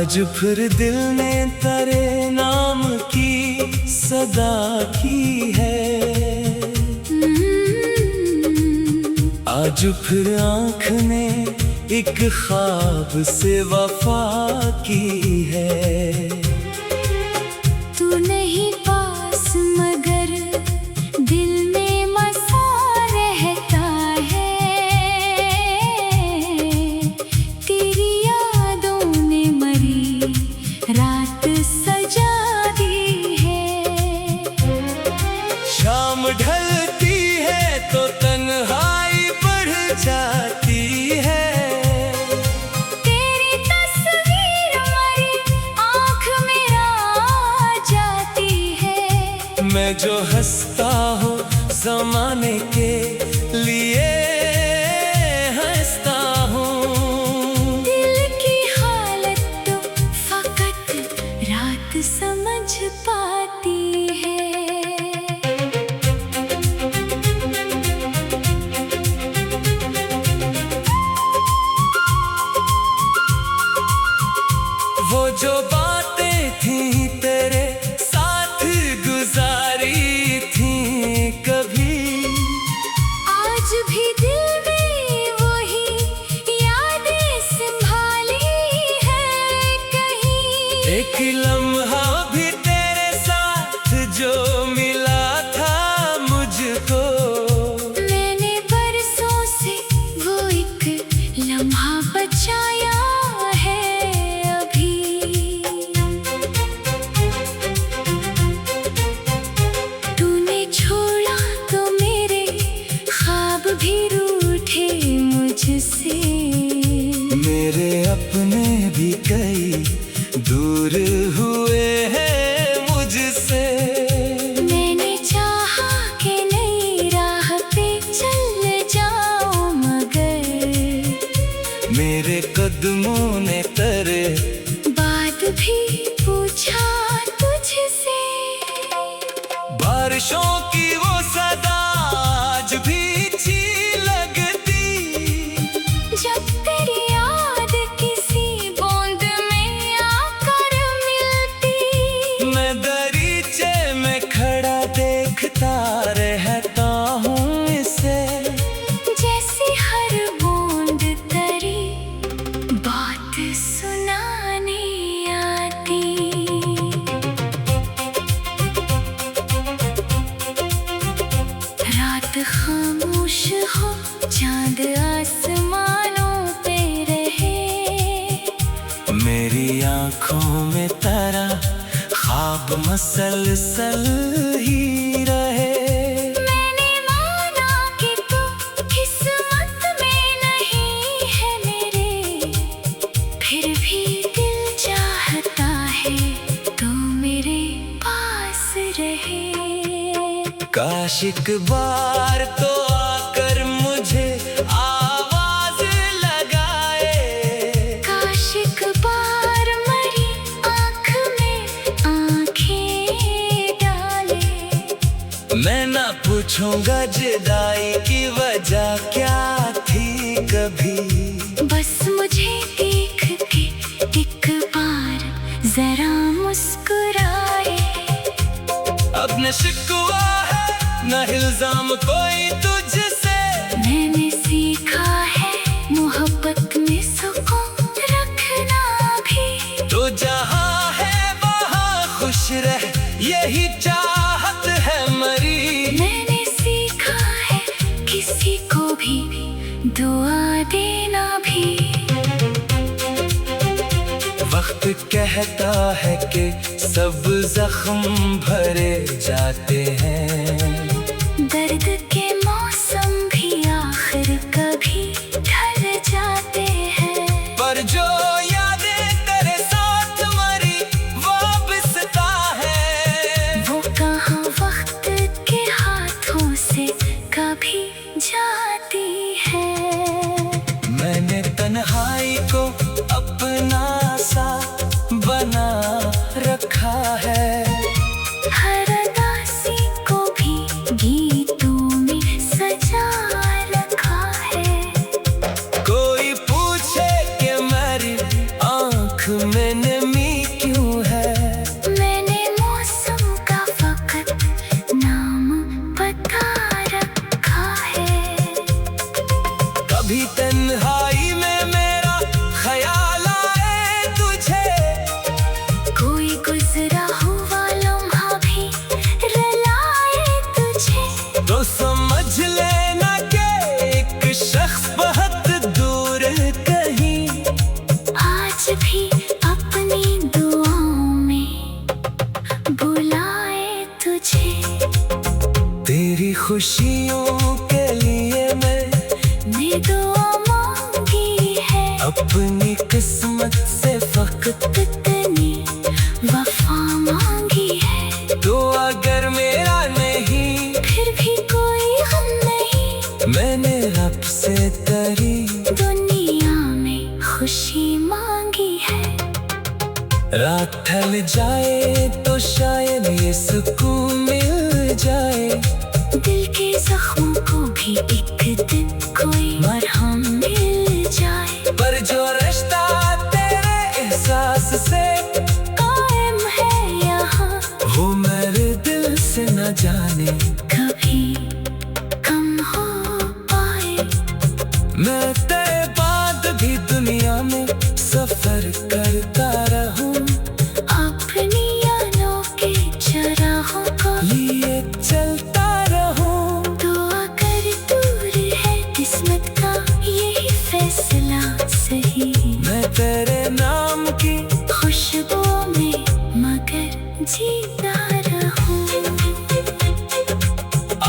आज फिर दिल ने तेरे नाम की सदा की है। आज फिर आँख ने एक ख्वाब से वफा की है। तू नहीं पास मगर दिल में मसा रहता है। तेरी यादों ने मरी रात सजा दी है। शाम ढलती है तो तन्हाई बढ़ जाती है। तेरी तस्वीर हमारी आँख में आ जाती है। मैं जो हंसता हूँ ज़माने के लिए हंसता हूँ। दिल की हालत तो फकत रात समझ पाती है। वो जो बातें थी तेरे साथ गुजारी थी कभी, आज भी दिल में वही यादें संभाली है कहीं। एक लम्हा भी तेरे साथ जो मिला था मुझको। मैंने बरसों से वो एक लम्हा बचाया है अभी। तूने छोड़ा तो मेरे ख्वाब भी रूठे मुझसे। मेरे अपने भी कई दूर हुए हैं मुझसे। मैंने चाहा कि नई राह पे चल जाऊं मगर मेरे कदमों ने तेरे बात भी पूछा तुझसे। बारिशों की वो सदा आज भी अच्छी लगती। जब तेरी याद किसी बूंद में आकर मिलती। मैं दरीचे में खड़ा देखता रहता हूँ इसे। जैसी हर बूंद तेरी बात सुनाने आती। रात खामोश हो चांद आसमानों पे रहे। मेरी आँखों में तेरा ख्वाब मसलसल ही रहे। मैंने माना कि तू किस्मत में नहीं है मेरे। फिर भी दिल चाहता है तू मेरे पास रहे। काश एक बार तो आकर मुझे आवाज लगाए। काश एक बार मरी आँख में आँखें डाले। मैं ना पूछूंगा जुदाई की वजह क्या थी कभी। बस मुझे देख के एक बार जरा मुस्कुराए। अब न शिकवा है न इल्जाम कोई तुझसे। मैंने सीखा है मोहब्बत में सुकून रखना भी। तो जहाँ है वहाँ खुश रह यही चाहत है मरी। मैंने सीखा है किसी को भी दुआ देना भी। वक्त कहता है कि सब जख्म भरे जाते हैं। दर्द के मौसम भी आखिर कभी ढल जाते हैं। पर जो यादें तेरे साथ मरी वापसता है। वो कहाँ वक्त के हाथों से कभी जाती है। मैंने तन्हाई को अपना सा बना रखा है। हर उदासी को भी गीतों में सजा रखा है। कोई पूछे कि मेरी आँख मैंने कभी तन्हाई में मेरा ख्याल आए तुझे, कोई गुजरा हुआ लम्हा भी रुलाए तुझे, तो समझ लेना कि एक शख्स बहुत दूर कहीं आज भी अपनी दुआओं में बुलाए तुझे। तेरी खुशियों के लिए मैंने दुआ मांगी है, अपनी किस्मत से फकत इतनी वफा मांगी है, तो अगर मेरा नहीं फिर भी कोई गम नहीं, मैंने रब से तेरी दुनिया में खुशी मांगी है। रात ढल जाए तो शायद ये सुकून मिल जाए, दिल के जख्मों को भी एक दिन कोई मरहम मिल जाए, पर जो रिश्ता तेरे एहसास से कायम है यहाँ वो मेरे दिल से न जाने कभी कम हो पाए। मैं तेरे बाद भी दुनिया में सफर करता रहूं, अपनी यादों के चराहों को लिए चलता रहूं। तो अगर दूर है किस्मत का यही फैसला सही, मैं तेरे नाम की खुशबुओं में मगर जीता रहूं।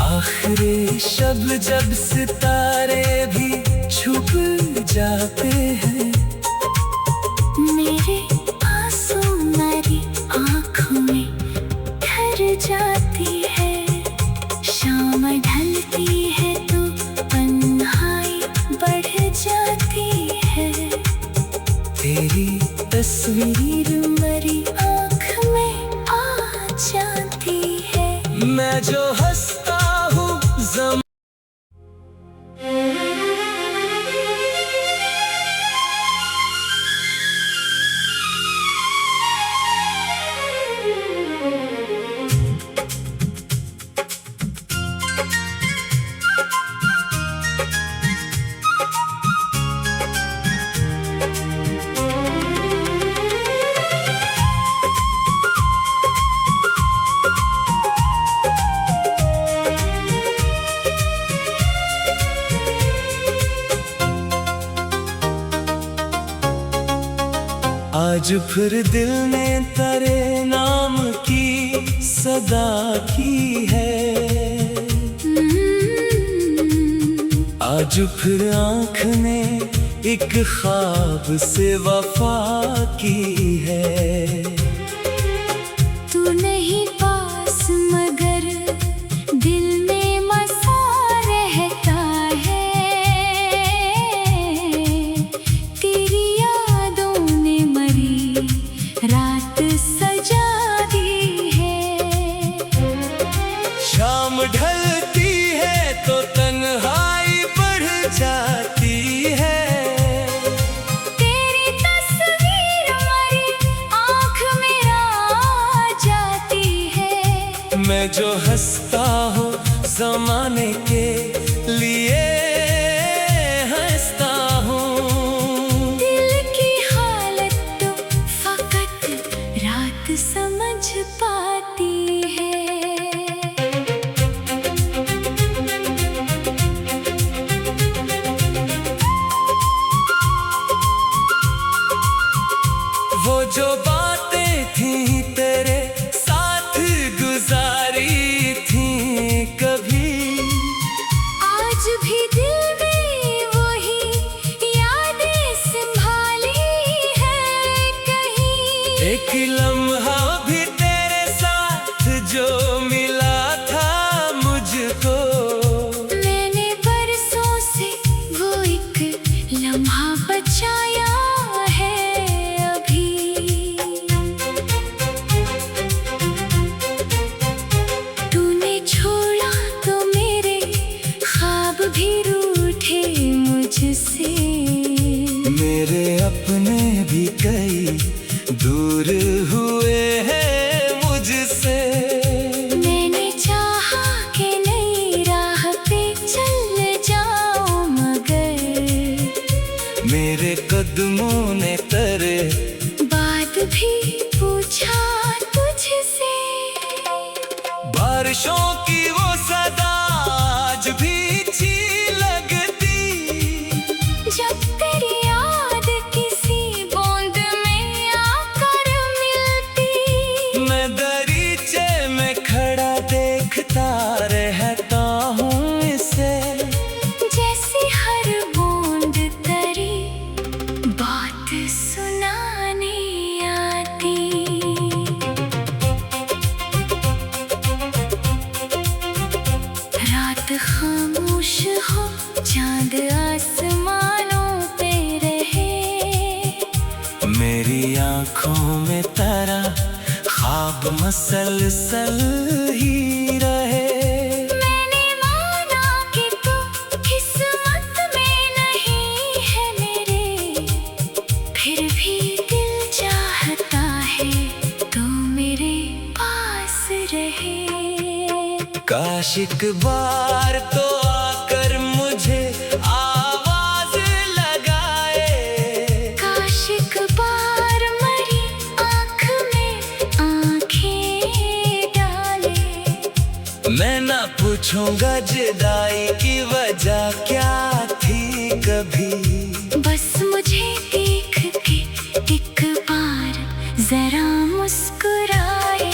आखिरी शब जब सितारे भी छुप जाते हैं, मेरे आंसू मेरी आँखों में ठहर जाती है, शाम ढलती है तो तन्हाई बढ़ जाती है, तेरी तस्वीर मेरी आँख में आ जाती है। मैं जो हंसता हूँ आज फिर दिल ने तेरे नाम की सदा की है, आज फिर आँख ने एक ख्वाब से वफा की है। तू नहीं पास मगर दिल में मसा रहता है, तेरी यादों ने मरी रात सजा दी है, शाम ढलती है तो तन्हाई बढ़ जाती है, तेरी तस्वीर मेरी आँख में आ जाती है। मैं जो हंसता हूँ ज़माने के लिए हंसता हूँ। दिल की हालत तो फकत रात समझ पाती है। वो जो बातें थी तेरे साथ गुजारी थी कभी, आज भी दिल में वही यादें संभाली है कहीं, एक लम्हा भी तेरे साथ जो मिला था मुझको, मैंने बरसों से वो एक लम्हा बचाया है अभी। तूने छोड़ा तो मेरे ख्वाब भी रूठे मुझसे, मेरे अपने भी कई दूर हुए हैं मुझसे। मैंने चाहा कि नई राह पे चल जाऊं मगर तेरे कदमों ने करे। बात भी पूछा तुझसे, बारिशों की वो सदा आज भी अच्छी लगती। जब तेरी याद किसी बूंद में आकर मिलती। मैं दरीचे में खड़ा देखता रहता हूँ इसे, जैसी हर बूंद तेरी बात सुनाने आती। रात खामोश हो, चांद आसमानों पे रहे। मेरी आंखों में तेरा ख्वाब मसलसल ही रहे। मैंने माना कि तू किस्मत में नहीं है मेरे, फिर भी दिल चाहता है तू मेरे पास रहे। काश एक बार तो आकर मुझे आवाज लगाए। काश एक बार मेरी आँख में आँखें डाले। मैं ना पूछूंगा जुदाई की वजह क्या थी कभी। बस मुझे देख के एक बार जरा मुस्कुराए।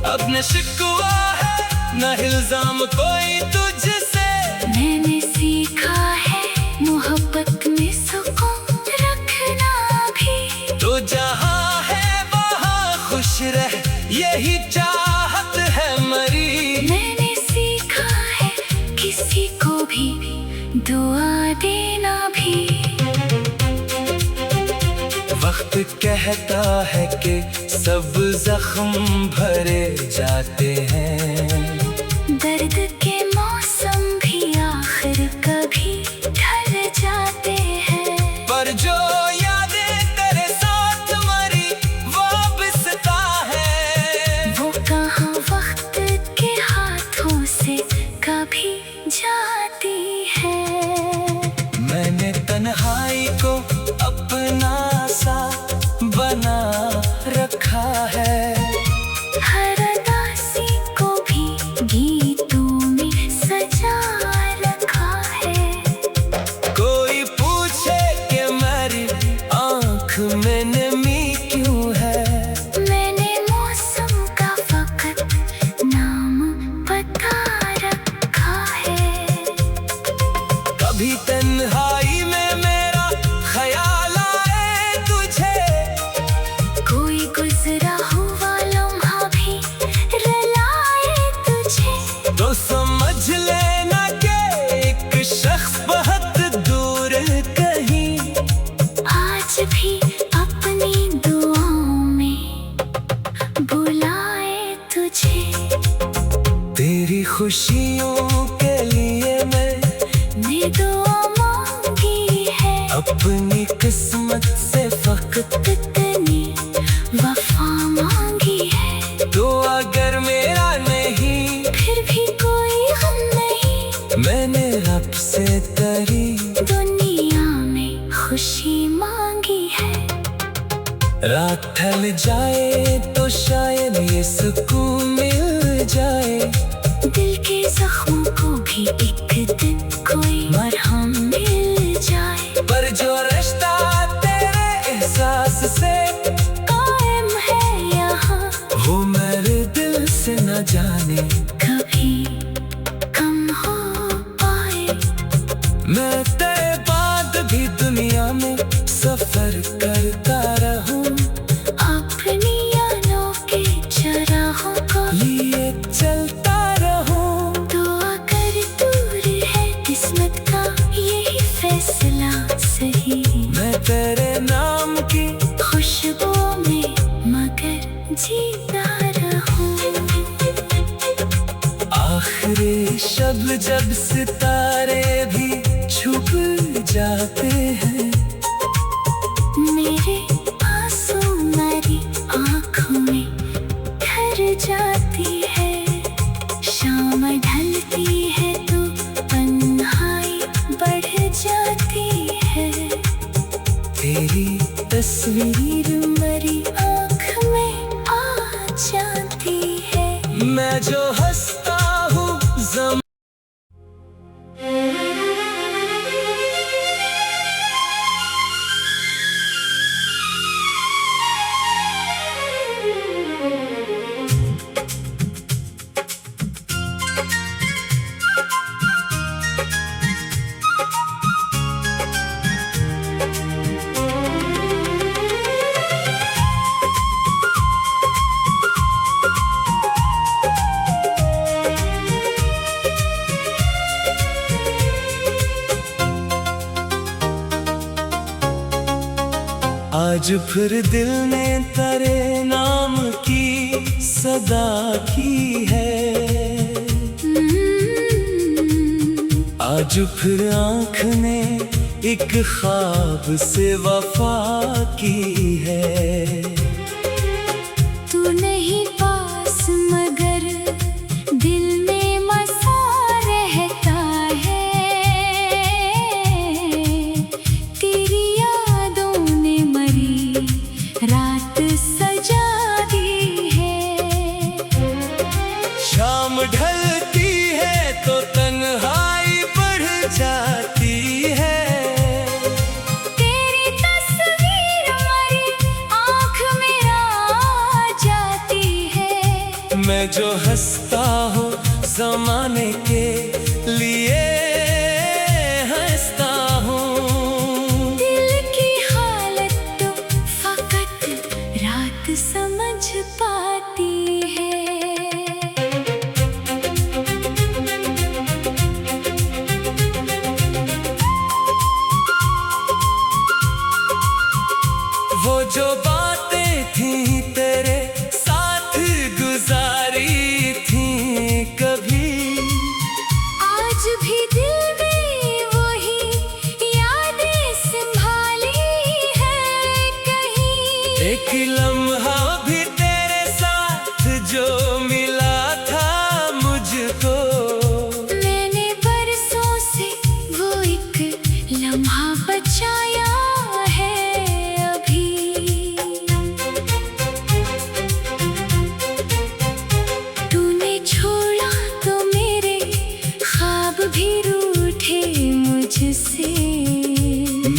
अब न शिकवा है न इल्जाम कोई तुझसे। मैंने सीखा है मोहब्बत में सुकून रखना भी। तो जहाँ है वहाँ खुश रह, यही चाहत है मरी। मैंने सीखा है किसी को भी दुआ देना भी। वक्त कहता है कि सब जख्म भरे जाते हैं। दर्द के मौसम भी आखिर कभी ढल जाते हैं। पर जो यादें तेरे साथ मरी वापसता है। वो कहाँ वक्त के हाथों से कभी जाती है। मैंने तन्हाई को अपना सा बना रखा है। हर उदासी को भी गीतों में सजा रखा है। कोई पूछे कि मेरी आँख में नमी क्यों है। मैंने मौसम का फकत नाम बता रखा है। कभी तन्हाई में मेरा ख्याल आए तुझे। कोई गुजरा हुआ लम्हा भी रुलाए तुझे। तो समझ लेना कि एक शख्स बहुत दूर कहीं आज भी अपनी दुआओं में बुलाए तुझे। तेरी खुशियों के लिए मैंने दुआ मांगी है। अपनी किस्मत से फकत इतनी वफा मांगी है। तो अगर मेरा नहीं फिर भी कोई गम नहीं। मैंने रब से तेरी दुनिया में खुशी मांगी है। रात ढल जाए तो शायद ये सुकून मिल जाए। दिल के जख्मों को भी एक दिन कोई मरहम मिल जाए। पर जो रिश्ता तेरे एहसास से कायम है यहाँ, वो मेरे दिल से न जाने कभी कम हो पाए। मैं तेरे बाद भी दुनिया में सफर करता रहूं। अपनी अनोखे चराहों को लिए चलता रहूं। तो अगर दूर है किस्मत का यही फैसला सही। मैं तेरे नाम की खुशबू में मगर जीता रहूं। आखिरी शब जब सितारे भी छुप जाते हैं। मेरे आंसू मेरी आँखों में ठहर जाती है। शाम ढलती है तो तन्हाई बढ़ जाती है। आज फिर दिल ने तेरे नाम की सदा की है। आज फिर आँख ने एक ख्वाब से वफा की है। तू नहीं पास मगर दिल में मसा रहता है। तेरी यादों ने मरी रात सजा दी है। शाम ढलती है तो तन्हाई बढ़ जाती है। तेरी तस्वीर मरी आँख में आ जाती है। मैं जो हंसता हूँ ज़माने के लिए हंसता हूँ। दिल की हालत तो फकत रात समझ पाती है। वो जो बातें थी तेरे साथ गुजारी थी कभी, आज भी दिल में वही यादें संभाली है कहीं। एक लम्हा भी तेरे साथ जो मिला था मुझको। मैंने बरसों से वो एक लम्हा बचाया है अभी। तूने छोड़ा तो मेरे ख्वाब भी रूठे मुझसे।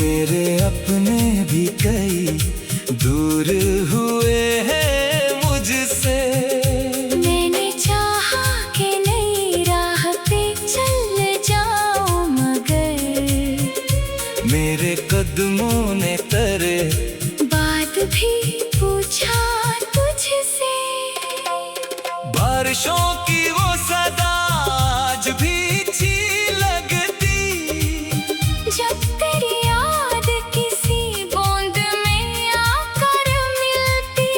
मेरे अपने भी कई दूर हुए हैं मुझसे। मैंने चाहा कि नई राह पे चल जाऊं मगर मेरे कदमों ने तेरे बात भी पूछा तुझसे। बारिशों की वो सदा आज भी अच्छी लगती। जब तेरी याद किसी बूंद में आकर मिलती।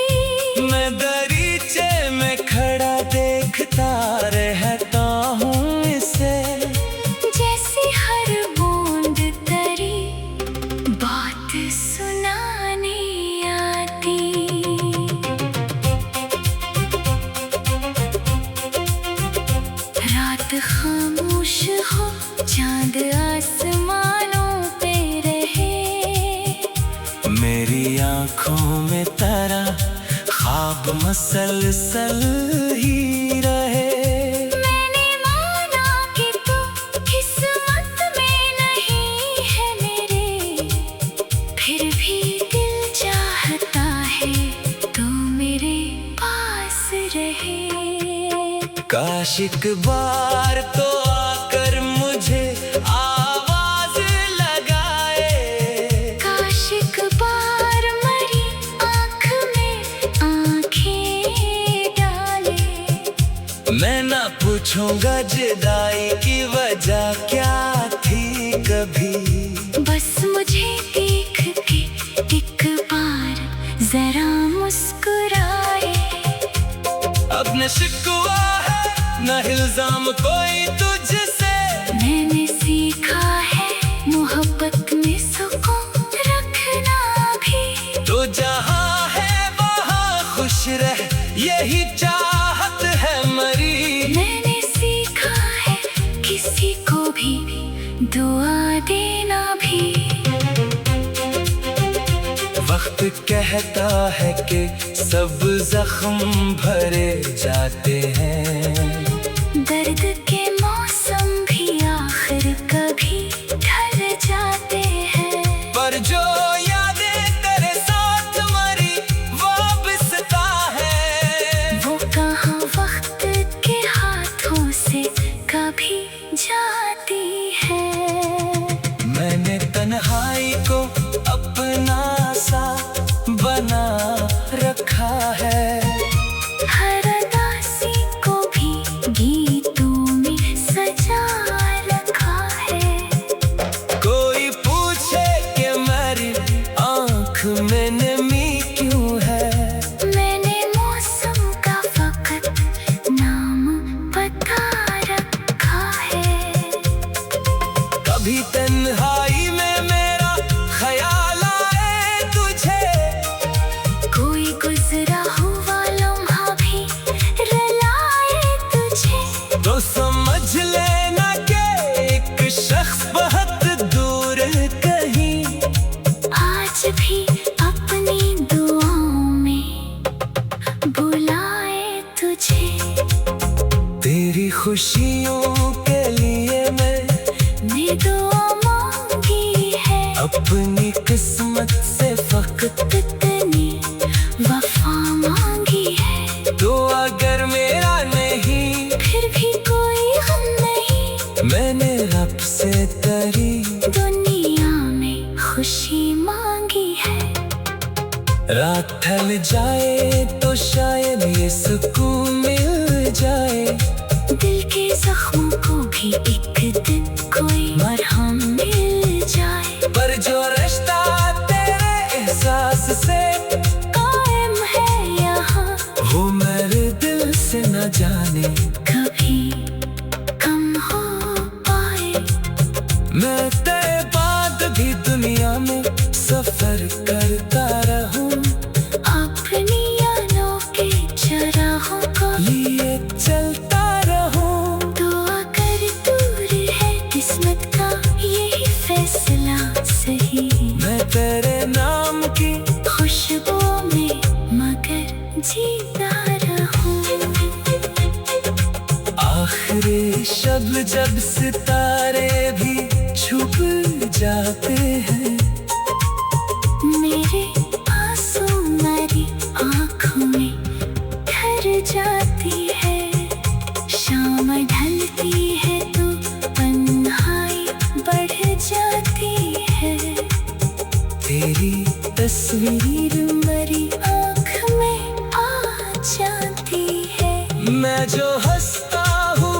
मैं दरीचे में खड़ा देखता रहता हूँ इसे। जैसी हर बूंद तेरी बात सुनाने आती। रात खामोश हो चांद आसमानों पे रहे। मेरी आँखों में तेरा ख्वाब मसलसल ही रहे। मैंने माना कि तू किस्मत में नहीं है मेरे। फिर भी दिल चाहता है तू मेरे पास रहे। काश एक बार तो आकर मुझे आवाज लगाए। काश एक बार मरी आँख में आँखें डाले। मैं ना पूछूंगा जुदाई की वजह क्या थी कभी। बस मुझे देख के एक बार जरा मुस्कुराए। अब न शिकवा है न इल्जाम कोई तुझसे। मैंने सीखा है मोहब्बत में सुकून रखना भी। तो जहाँ है वहाँ खुश रह यही चाहत है मरी। मैंने सीखा है किसी को भी दुआ देना भी। वक्त कहता है कि सब जख्म भरे जाते हैं। दर्द के मौसम भी आखिर कभी ढल जाते हैं। पर जो यादें तेरे साथ मरी वाबस्ता है। वो कहाँ वक्त के हाथों से कभी जाती है। मैंने तन्हाई को अपना सा बना रखा है। हर उदासी को भी कभी तन्हाई में मेरा ख्याल आए तुझे, कोई गुजरा हुआ लम्हा भी रुलाए तुझे, तो समझ लेना कि एक शख्स बहुत दूर कहीं आज भी अपनी दुआओं में बुलाए तुझे। तेरी खुशियों के लिए मैंने दुआ मांगी है, अपनी किस्मत से फकत इतनी वफा मांगी है, तो अगर मेरा नहीं फिर भी कोई गम नहीं, मैंने रब से तेरी दुनिया में खुशी मांगी है। रात ढल जाए तो शायद ये सुकून मिल जाए, दिल के जख्मों को भी एक दिन कोई मरहम मिल जाए, पर जो रिश्ता तेरे एहसास से कायम है यहाँ, वो मेरे दिल से न जाने कभी कम हो पाए। मैं तेरे बाद भी दुनिया में सफर करता रहूं, अपनी अनोखे चराहों को लिए चलता रहूं। दुआ कर दूर है किस्मत का यही फैसला सही, मैं तेरे नाम की खुशबुओं में मगर जीता रहूं। आखिरी शब जब सितारे भी छुप जाते हैं, मेरे आंसू मेरी आँखों में ठहर जाती है, शाम ढलती है तो तन्हाई बढ़ जाती है, तेरी तस्वीर मेरी आँख में आ जाती है। मैं जो हंसता हूँ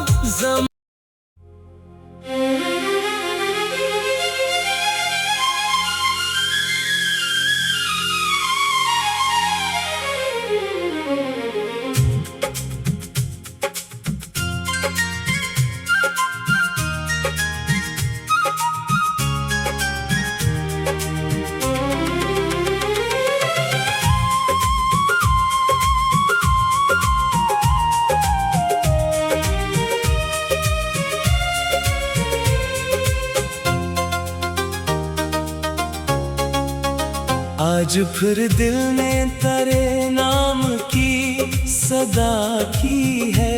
आज फिर दिल ने तेरे नाम की सदा की है,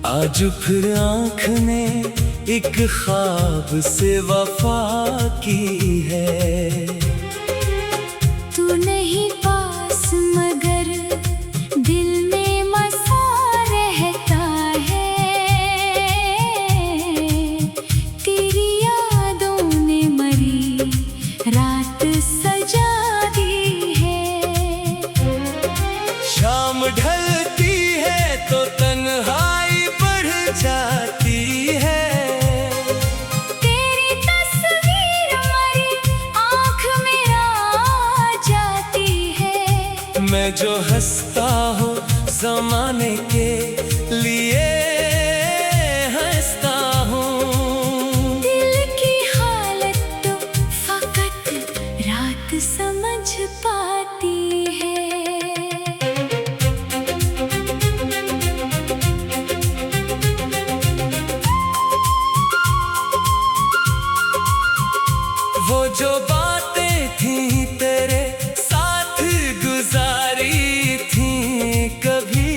आज फिर आँख ने एक ख्वाब से वफा की है। तू नहीं पास मगर दिल में मसा रहता है, तेरी यादों ने मरी रात सजा दी है, शाम ढलती है तो तन्हाई बढ़ जाती है, तेरी तस्वीर मेरी आँख में आ जाती है, मैं जो हंसता हूँ ज़माने के लिए हंसता हूँ। दिल की हालत तो फकत रात समझ पाती है। वो जो बातें थी तेरे साथ गुजारी थी, कभी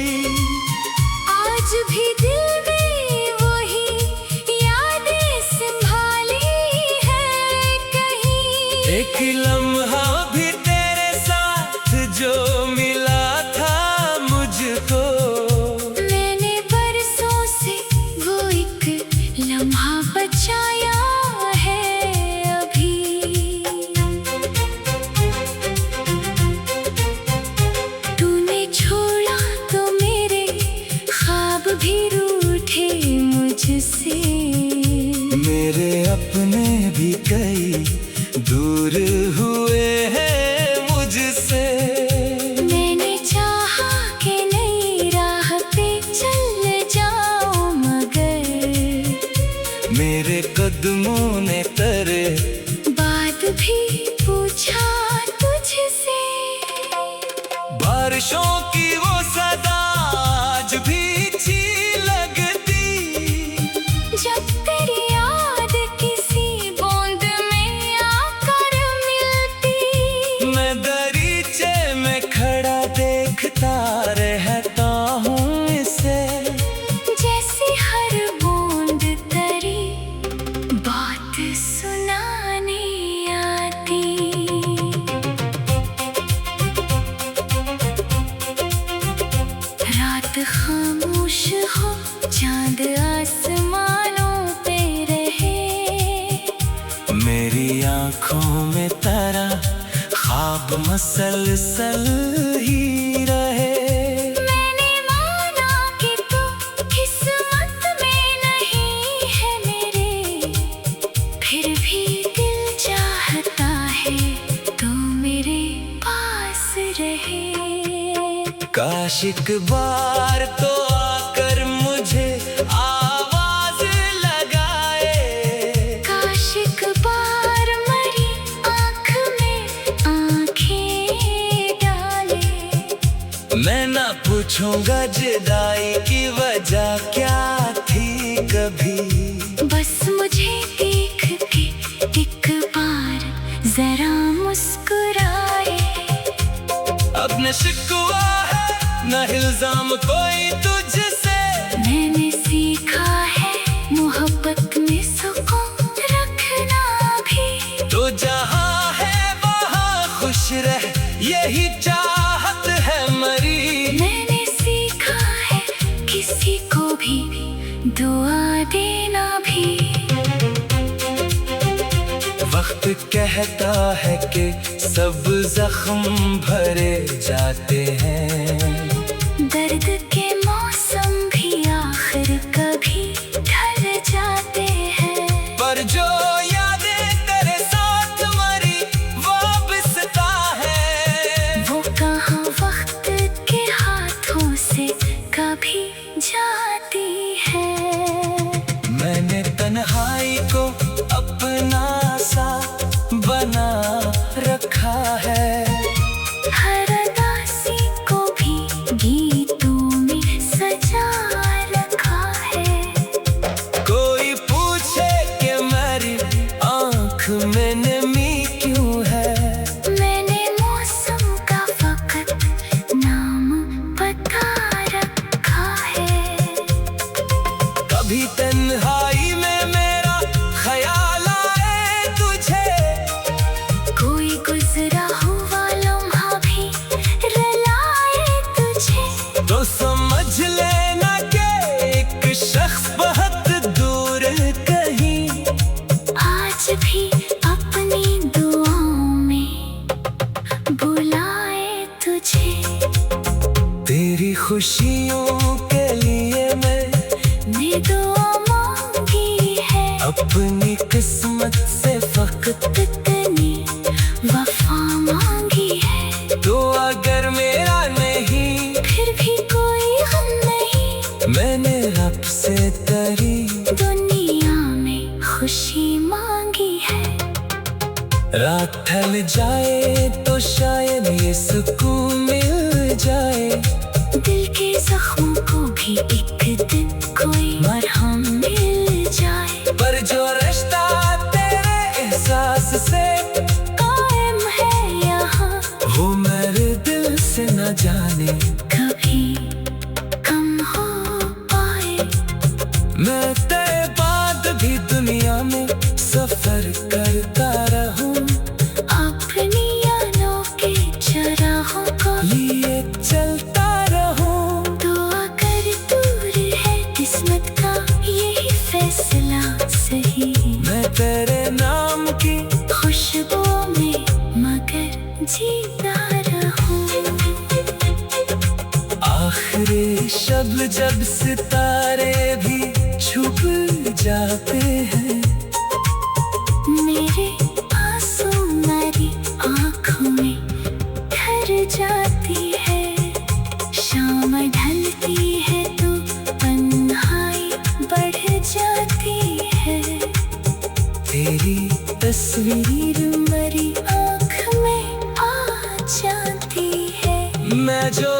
मेरे कदमों ने तेरे बात भी पूछा तुझसे। बारिशों की वो सदा आज भी अच्छी लगती, जब तेरी याद किसी बूंद में आकर मिलती। मैं दरीचे में खड़ा देखता रहता हूँ इसे, जैसी हर बूंद तेरी बात सुनाने आती। रात खामोश हो, चांद आसमानों पे रहे, मेरी आंखों में तारा ख्वाब मसलसल ही रहे। मैंने माना कि तू किस्मत में नहीं है मेरे, फिर भी दिल चाहता है तू मेरे पास रहे। काश एक बार तो आकर मुझे आवाज लगाए, काश एक बार मेरी आँख में आँखें डाले। मैं ना पूछूंगा जुदाई की वजह क्या थी कभी, बस मुझे देख के एक बार जरा मुस्कुराए। अब न शिकवा है न इल्जाम कोई तुझसे, मैंने सीखा है मोहब्बत में सुकून रखना भी। तो जहाँ है वहाँ खुश रह, यही चाहत है मरी। मैंने सीखा है किसी को भी दुआ देना भी। वक्त कहता है कि सब जख्म भरे जाते हैं, दर्द के मौसम भी आखिर कभी ढल जाते हैं। पर जो यादें तेरे साथ मरी वापसता है, वो कहाँ वक्त के हाथों से कभी जाती है। मैंने तन्हाई को अपना सा बना रखा है, हर उदासी को भी गीतों में सजा रखा है। कोई पूछे कि मेरी आँख में नमी क्यों है, मैंने मौसम का फकत नाम बता रखा है। कभी तन्हाई में मेरा ख्याल आए तुझे, कोई गुजरा हुआ लम्हा भी रुलाए तुझे, तो समझ लेना कि एक शख्स बहुत दूर कहीं आज भी अपनी दुआओं में बुलाए तुझे। तेरी खुशियों के लिए ने दुआ मांगी है, अपनी किस्मत से फकत इतनी वफा मांगी है। तो अगर मेरा नहीं, फिर भी कोई गम नहीं, मैंने रब से तेरी दुनिया में खुशी मांगी है। रात ढल जाए तो शायद ये सुकून मिल जाए, दिल के जख्मों को भी एक दिन कोई मरहम मिल जाए। पर जो रिश्ता तेरे एहसास से कायम है यहाँ, वो मेरे दिल से न जाने कभी कम हो पाए। मैं तेरे बाद भी दुनिया में सफर करता रहूं, अपनी यादों के चराहों को लिए चलता रहूं। दुआ कर दूर है किस्मत का यही फैसला सही, मैं तेरे नाम की खुशबू में मगर जीता रहूं। आखिरी शब जब सितारे भी छुप जाते हैं, मेरे आंसू मेरी आँखों में ठहर जाती है। शाम ढलती है तो तन्हाई बढ़ जाती है। तस्वीर मेरी आँख में आ जाती है। मैं जो